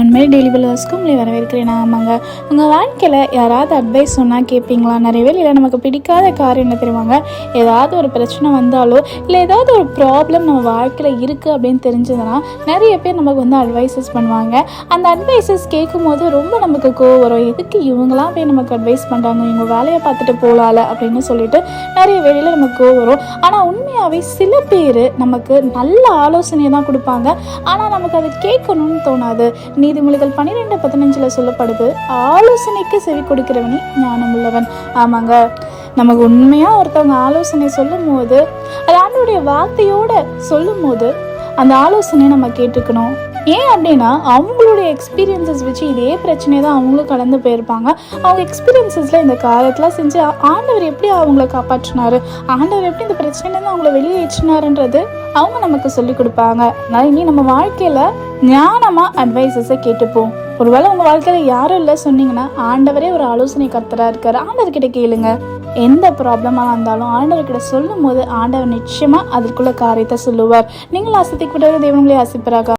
ஒன்மேரி daily பிலர்ஸ்க்கு உங்களை வரவேற்கிறேன். ஆமாங்க, உங்கள் வாழ்க்கையில் யாராவது அட்வைஸ் சொன்னால் கேட்பீங்களா? நிறைய பேர் இல்லை, நமக்கு பிடிக்காத காரியம் என்ன தெரியுமாங்க, ஏதாவது ஒரு பிரச்சனை வந்தாலோ இல்லை ஏதாவது ஒரு ப்ராப்ளம் நம்ம வாழ்க்கையில் இருக்குது அப்படின்னு தெரிஞ்சதுன்னா நிறைய பேர் நமக்கு அட்வைசஸ் பண்ணுவாங்க. அந்த அட்வைசஸ் கேட்கும் போது ரொம்ப நமக்கு கோவம் வரும். எதுக்கு இவங்களாம் போய் நமக்கு அட்வைஸ் பண்ணுறாங்க, இவங்க வேலையை பார்த்துட்டு போகலால அப்படின்னு சொல்லிட்டு நிறைய வேலையில் நமக்கு கோவம் வரும். ஆனால் உண்மையாகவே சில பேர் நமக்கு நல்ல ஆலோசனையை தான் கொடுப்பாங்க, ஆனால் நமக்கு அதை கேட்கணும்னு தோணாது. நீதிமொழிகள் 12:15 சொல்லப்படுது, ஆலோசனைக்கு செவி கொடுக்கிறவனே ஞானம் உள்ளவன். ஆமாங்க, நமக்கு உண்மையாக ஒருத்தவங்க ஆலோசனை சொல்லும் போது, அது ஆண்டவருடைய வார்த்தையோடு சொல்லும் போது அந்த ஆலோசனையை நம்ம கேட்டுக்கணும். ஏன் அப்படின்னா அவங்களுடைய எக்ஸ்பீரியன்ஸஸ் வச்சு இதே பிரச்சனையை தான் அவங்களும் கடந்து போயிருப்பாங்க. அவங்க எக்ஸ்பீரியன்ஸஸில் இந்த காரியத்தெலாம் செஞ்சு ஆண்டவர் எப்படி அவங்கள காப்பாற்றினார், ஆண்டவர் எப்படி இந்த பிரச்சனையிலேருந்து அவங்கள வெளியேற்றினாருன்றது அவங்க நமக்கு சொல்லிக் கொடுப்பாங்க. அதனால் இனி நம்ம வாழ்க்கையில் ஞானமாக அட்வைஸஸை கேட்டுப்போம். ஒருவேளை உங்கள் வாழ்க்கையில் யாரும் இல்லை சொன்னீங்கன்னா, ஆண்டவரே ஒரு ஆலோசனை கர்த்தராக இருக்கார், ஆண்டவர்கிட்ட கேளுங்க. எந்த ப்ராப்ளமாக இருந்தாலும் ஆண்டவர்கிட்ட சொல்லும் போது ஆண்டவர் நிச்சயமாக அதற்குள்ள காரியத்தை சொல்லுவார். நீங்கள் ஆசித்திக்கூட தேவங்களே ஆசிப்பராக.